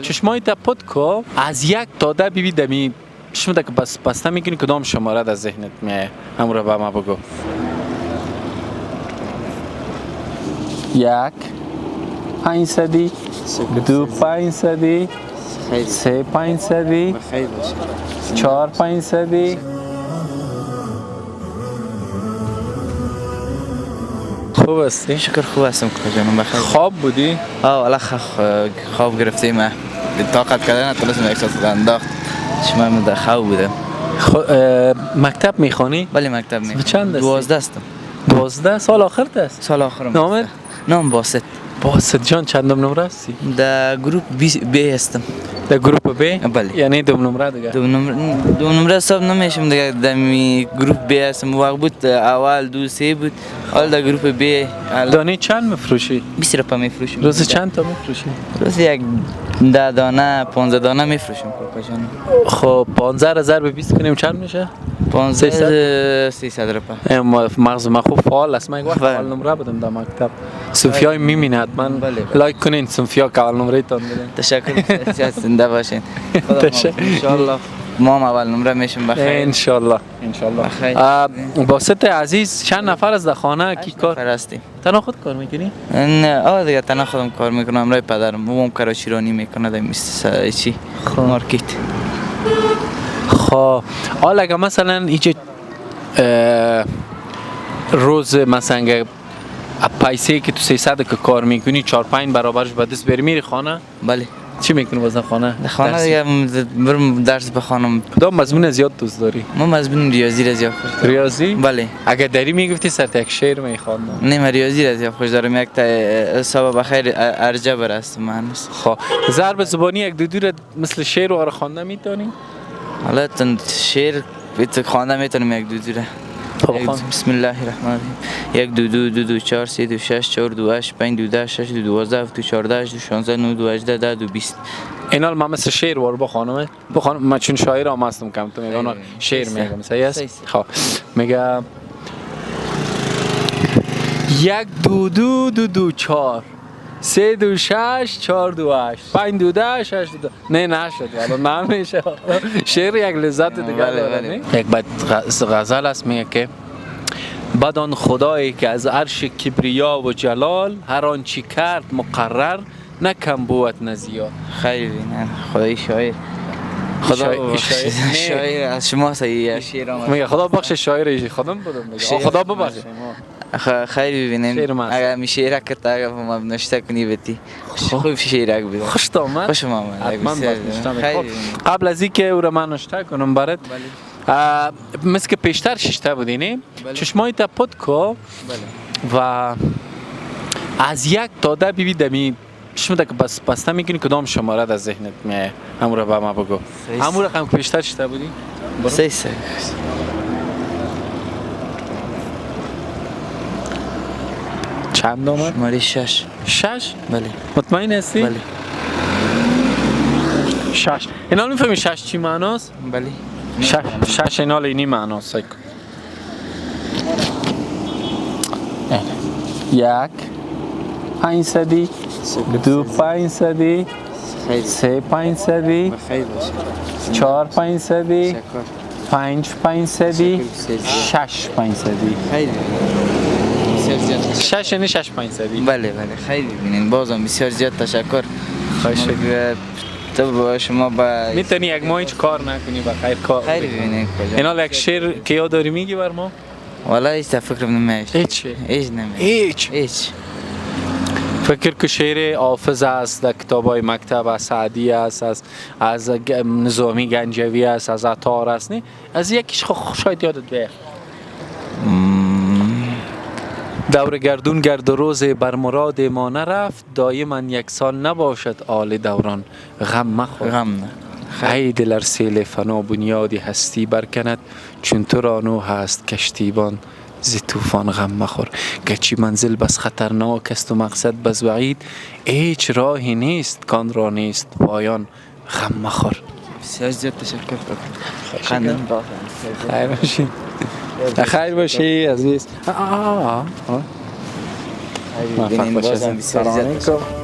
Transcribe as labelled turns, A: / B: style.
A: چشمای پد کو از 1 تا 10 ببین دمی شما که بس بسته میکنی کدام شماره در ذهنت میاد همون رو به ما بگو. 1 500 2 500 3 500 4 500 خوب هستی؟
B: شکر خوب هستم کاکا جانم بخیر.
A: خواب بودی؟
B: والا خواب گرفتیم من طاقت کردن نتونستم احساس انداخت شما من در خواب بودم.
A: مکتب میخوانی؟
B: بله مکتب میخوانم.
A: چند هستی؟
B: 12 هستم.
A: 12 سال آخر است؟
B: سال آخرم.
A: نامت؟
B: نام باسط.
A: باسط جان چندم نمره هستی؟
B: در گروه بی هستم.
A: در گروه بی؟
B: بله.
A: یعنی دوم نمره دیگه؟
B: دوم نمره حساب نمیشم دیگه در گروه بی هستم. وقت بود اول 2 3 بود. حال در گروه بی.
A: دانه چند میفروشی؟
B: 20 روپا میفروشم.
A: روز چند تا میفروشی؟
B: روز یک 10 دانه 15 دانه میفروشم کاکا جان.
A: خب 15000 به 20 کنیم چند میشه؟
B: 300 روپا.
A: مغز ما خوب فعال است. من یک وقت اول نمره بودم در مکتب. صوفیای میبینه حتما لایک کنین صوفیا که اول نمره تان بدین.
B: تشکر زنده باشین. ان شاء الله ما هم اول نمره میشیم بخیر.
A: ان شاء الله باسط عزیز چند نفر از در خانه کی کار
B: هستیم؟
A: تنها خود کار میکنی؟
B: نه دیگه تنها خودم کار میکنم. رای پدرم بابام کاراشیرانی میکنه در چی مارکت.
A: خب حالا اگه مثلا اینجا روز مثلا پیسه که تو 300 که کار میکنی 4 5 برابرش به دست بری میری خانه؟
B: بله.
A: چی میکنی باز خانه؟
B: خانه دیگه برم درس بخونم.
A: کدام مضمون زیاد دوست داری؟
B: من مضمون ریاضی را زیاد خوش دارم.
A: ریاضی؟
B: بله.
A: اگه داری میگفتی سر یک شعر میخواندم.
B: نه من ریاضی را زیاد خوش دارم. یک تا صاحب بخیر ارجه برستم من.
A: خب ضرب زبانی یک دو دو مثل شعر و خوانده میتونی؟
B: حالا تن شعر خوانده میتونم یک دو دو را. بسم الله الرحمن الرحیم 1 2 2 2 2 4 3 2 6 4 2 8 5 2 10 6 2 12 2 14 2 16 9 2 18 10 2 20.
A: اینا من مثل شعر وار بخوانم من چون شاعرم هستم کم تو میگم شعر میگم صحیح است. خب میگم 1 2 2 2 2 4 3 2 6 4 2 8 5 2 10 6 2 نه نشد والا نمیشه. شعر یک لذت دیگه داره. یک بعد غزل است میگه که بدان خدایی که از عرش کبریا و جلال هر آنچه کرد مقرر نه کم بود نه زیاد.
B: خیلی نه خدای شاعر خدا شاعر از شما صحیح شعر
A: میگه خدا بخش شاعر خودم بودم میگه خدا ببخش.
B: خیلی ببینیم اگر می شعرک کرد اگر ما نشته کنی بتی خوب شعرک بود.
A: خوش آمد.
B: خوش آمد.
A: قبل از اینکه او را من نشته کنم برات مثل که پیشتر ششته بودی نه؟ چشمای پد کو و از 1 تا 10 ببین دمی شما که بس بسته میکنی کدام شماره در ذهنت میاد همون رو به ما بگو. همون رقم که پیشتر ششته بودی؟
B: 3
A: چند آمد؟
B: شماره 6.
A: 6؟
B: بله.
A: مطمئن هستی؟
B: بله.
A: 6 اینا میفهمی 6 چی معناست؟
B: بله.
A: 6 اینا اینی معناست. 1 500 2 500 3 500 4 500 5 500 6 500 6 یعنی 6 500.
B: بله خیلی ببینین بازم بسیار زیاد تشکر.
A: خواهش می‌کنم.
B: تو با شما با
A: میتونی یک ماه هیچ کار نکنی بخیر کار.
B: خیلی ببینین
A: اینا یک شعر که یاد داری میگی بر ما؟
B: والا هیچ فکرم نمیاد.
A: هیچ
B: نمیاد. هیچ
A: فکر که شعر حافظ است در کتابای مکتب از سعدی است از نظامی گنجوی است از عطار است نه از یکیش شاید یادت بیاد. دور گردون گرد و روز بر مراد ما نرفت دایما یکسان نباشد آل دوران غم مخور. ای دل ار سیل فنا بنیادی هستی برکند چون تو را نو هست کشتیبان ز طوفان غم مخور. گرچه منزل بس خطرناک است و مقصد بس بعید هیچ راهی نیست کان را نیست پایان غم مخور.
B: بسیار زیاد تشکر.
A: خیر باشی. خیر باشی عزیز. موفق باشی.
B: سلام علیکم.